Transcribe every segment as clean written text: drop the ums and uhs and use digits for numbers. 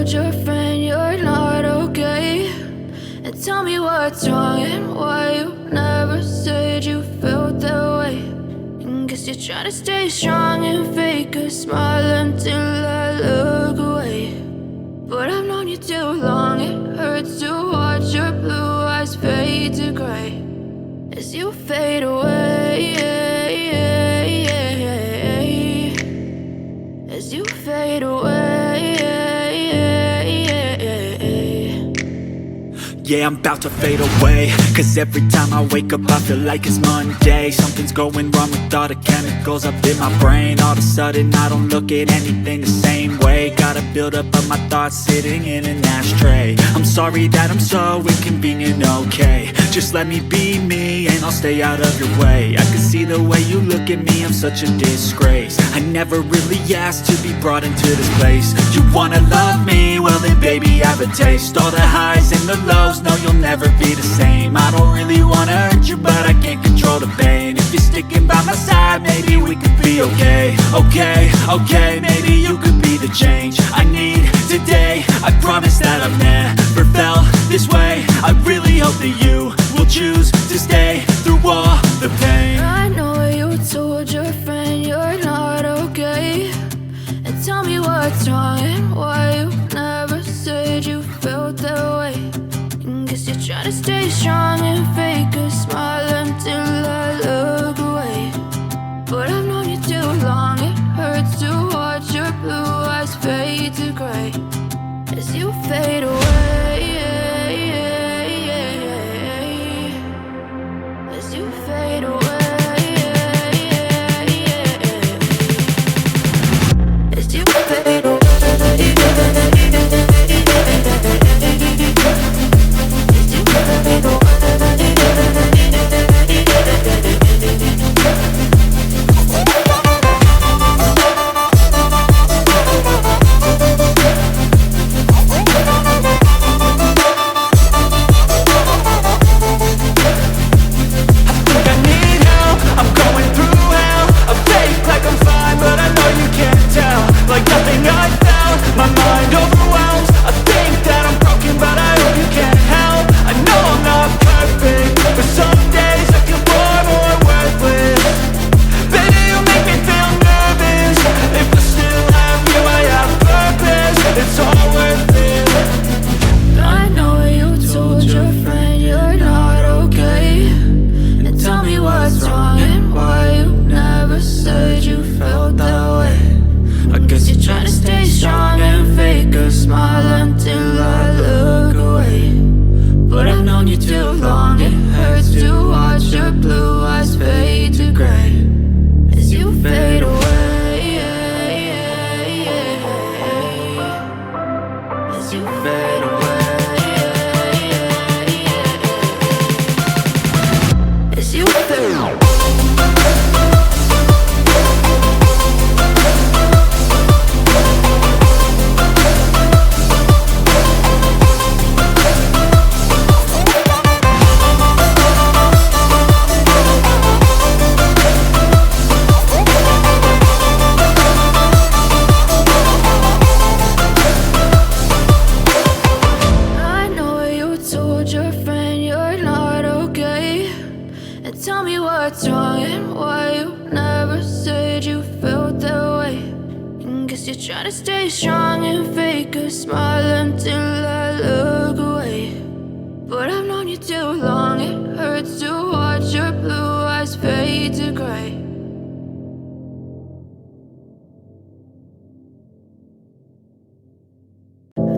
told your friend you're not okay, and tell me what's wrong and why you never said you felt that way. And guess you're trying to stay strong and fake a smile until I look away. But I've known you too long, it hurts to watch your blue eyes fade to gray as you fade away, as you fade away. Yeah, I'm about to fade away, cause every time I wake up I feel like it's Monday. Something's going wrong with all the chemicals up in my brain. All of a sudden I don't look at anything the same way. Gotta build up of my thoughts sitting in an ashtray. I'm sorry that I'm so inconvenient, okay. Just let me be me and I'll stay out of your way. I can see the way you look at me, I'm such a disgrace. I never really asked to be brought into this place. You wanna love me? Well then baby have a taste. All the highs and the lows, no, you'll never be the same. I don't really wanna hurt you, but I can't control the pain. If you're sticking by my side, maybe we could be okay. Okay, maybe you could be the change I need today. I promise that I've never felt this way. I really hope that you will choose to stay through all the pain. I know you told your friend you're not okay, and tell me what's wrong and why you never said you felt that way. Guess you're trying to stay strong and fake a smile until I look away. But I've known you too long, it hurts to watch your blue eyes fade to gray as you fade away, as you fade away, as you fade away.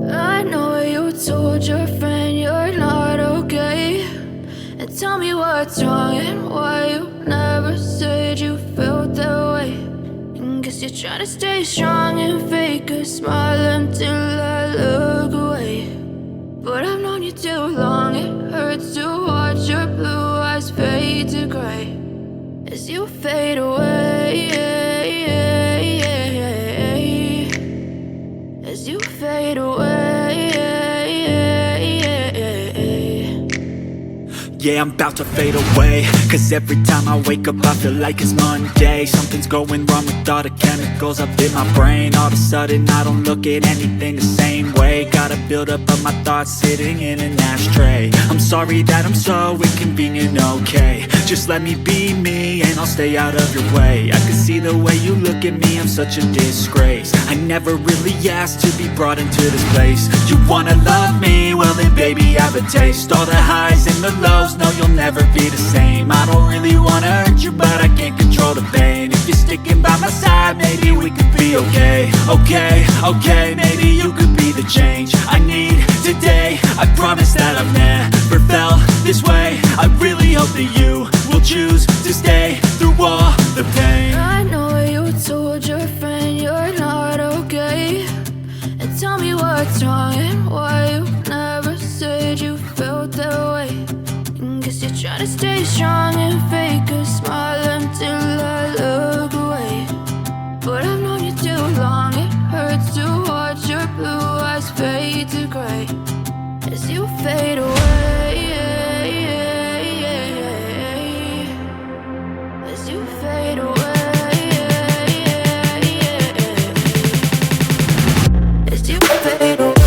I know you told your friend you're not okay, and tell me what's wrong and why you never said you felt that way. And guess you're trying to stay strong and fake a smile until I look away. But I've known you too long, it hurts to watch your blue eyes fade to gray as you fade away, as you fade away. Yeah, I'm about to fade away, cause every time I wake up I feel like it's Monday. Something's going wrong with all the chemicals up in my brain. All of a sudden I don't look at anything the same way. Got a buildup of my thoughts sitting in an ashtray. I'm sorry that I'm so inconvenient, okay. Just let me be me and I'll stay out of your way. I can see the way you look at me, I'm such a disgrace. I never really asked to be brought into this place. You wanna love me? Well then baby I have a taste. All the highs and the lows, no you'll never be the same. I don't really wanna hurt you but I can't control the pain. If you're sticking by my side maybe we could be okay. Okay, maybe you could be the change I need today. I promise that I've never felt this way. I really hope that you will choose to stay through all the pain. I know you told your friend you're not okay, and tell me what's wrong and why you never said you felt that way. Guess you're trying to stay strong and fake a smile until I look away. But I've known you too long, it hurts to watch your blue eyes fade to gray as you fade away. As you fade away. As you fade away.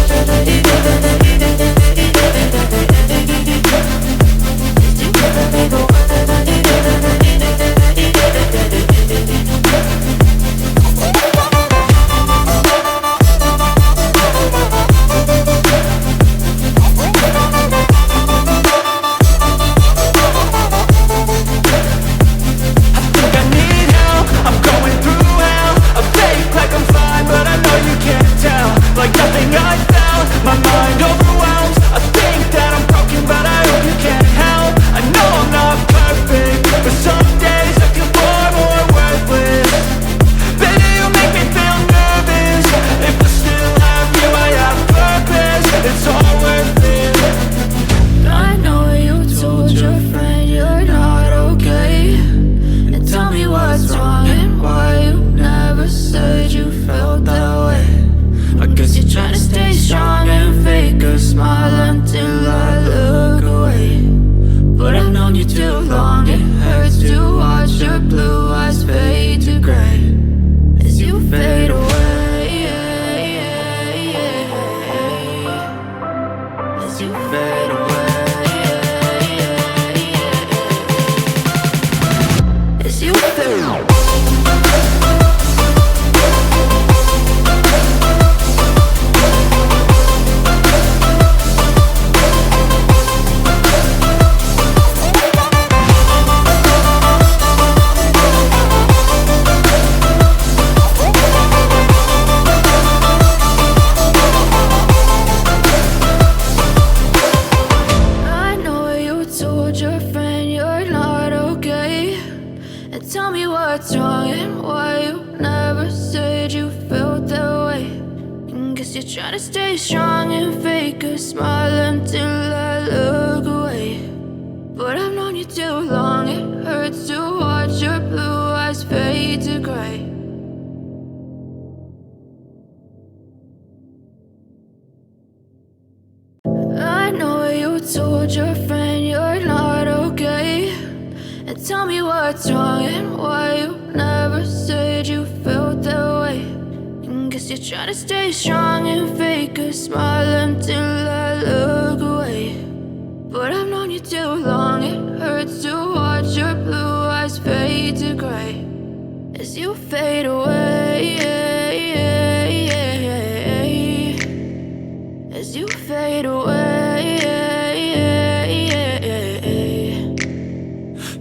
Told your friend you're not okay, and tell me what's wrong and why you never said you felt that way. Guess you're trying to stay strong and fake a smile until I look away. But I've known you too long, it hurts to watch your blue eyes fade to gray as you fade away. As you fade away.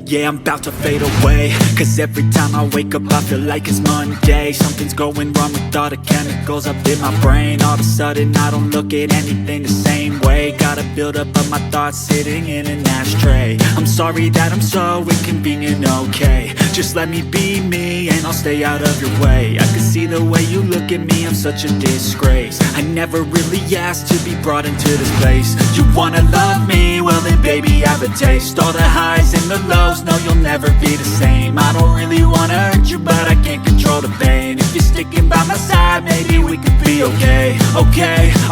Yeah, I'm about to fade away, cause every time I wake up I feel like it's Monday. Something's going wrong with all the chemicals up in my brain. All of a sudden I don't look at anything the same way. Got a buildup of my thoughts sitting in an ashtray. I'm sorry that I'm so inconvenient, okay. Just let me be me and I'll stay out of your way. I can see the way you look at me, I'm such a disgrace. I never really asked to be brought into this place. You wanna love me? Well then baby I have a taste. All the highs and the lows, no you'll never be the same. I don't really wanna hurt you but I can't control the pain. If you're sticking by my side maybe we could be okay.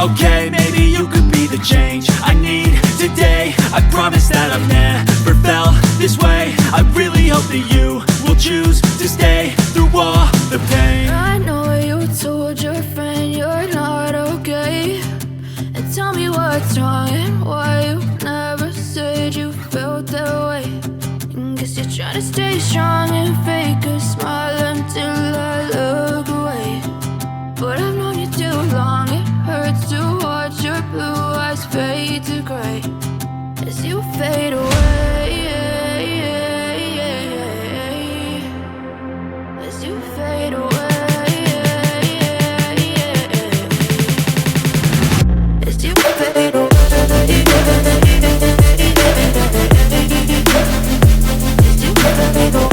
Okay, maybe you could be the change I need today. I promise that I've never felt this way. I really hope that you will choose to stay through all the pain. I know you told your friend you're not okay, and tell me what's wrong and why you never said you felt that way. And guess you're trying to stay strong and fake a smile until I look away. But I've known you too long, it hurts to watch your blue eyes fade to gray as you fade away, as you fade away. As you fade away, as you fade away.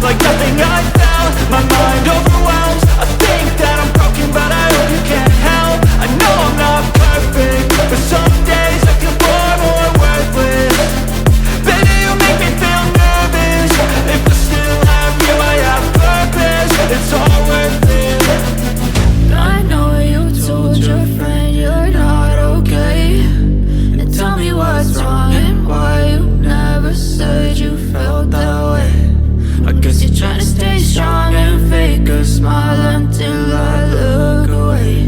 Like nothing I found, my mind overwhelms. I think that I'm broken, but I hope you can't help. I know I'm not perfect, but some days I feel far more worthless. Baby, you make me feel nervous. If I still have you, I have purpose. It's all worth it. I know you told your friend you're not okay, and tell me what's wrong and why you never said you felt that way. I guess you're trying to stay strong and fake a smile until I look away.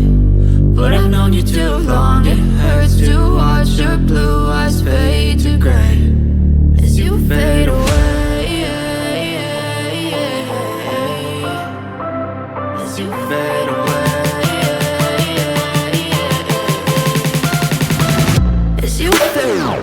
But I've known you too long, it hurts to watch your blue eyes fade to gray as you fade away, as you fade away, as you fade away.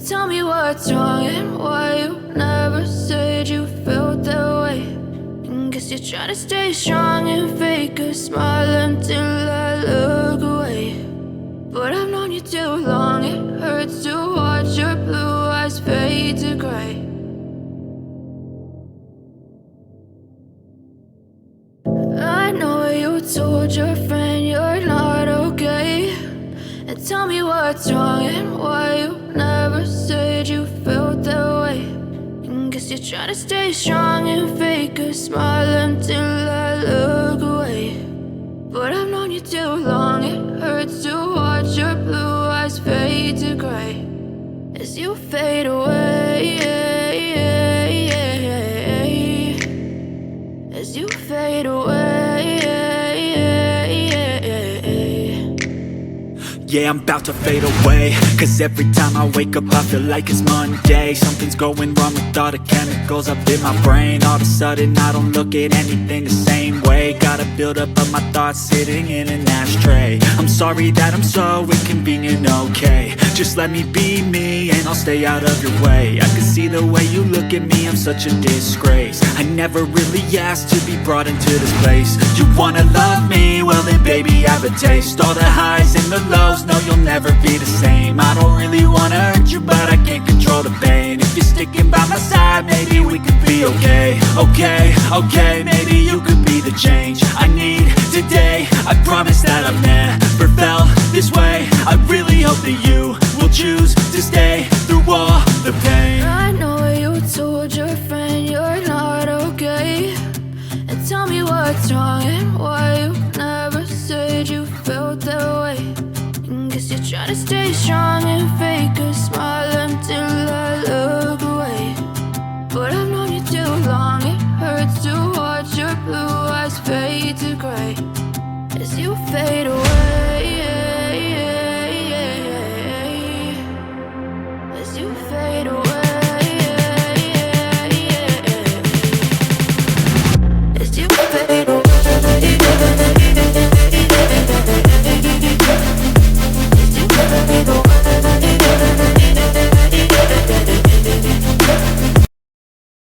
Tell me what's wrong and why you never said you felt that way. And guess you're trying to stay strong and fake a smile until I look away. But I've known you too long, it hurts to watch your blue eyes fade to gray. I know you told your friend you're not okay, and tell me what's wrong and why you never said you felt that way. And guess you're trying to stay strong and fake a smile until I look away. But I've known you too long, it hurts to watch your blue eyes fade to gray as you fade away, as you fade away. Yeah, I'm about to fade away, cause every time I wake up I feel like it's Monday. Something's going wrong with all the chemicals up in my brain. All of a sudden I don't look at anything the same way. Gotta build up of my thoughts sitting in an ashtray. I'm sorry that I'm so inconvenient, okay. Just let me be me and I'll stay out of your way. I can see the way you look at me, I'm such a disgrace. I never really asked to be brought into this place. You wanna love me? Well then baby have a taste. All the highs and the lows, no you'll never be the same. I don't really wanna hurt you, but I can't control the pain. If you're sticking by my side, maybe we could be okay. Okay, maybe you could be the change I need today. I promise that I've never felt this way. I really hope that you will choose to stay through all the pain. I know you told your friend you're not okay, and tell me what's wrong and why you never said you felt that way. And guess you're trying to stay strong and fake a smile until I look away. But I've known you too long, it hurts to watch your blue eyes fade to gray as you fade away.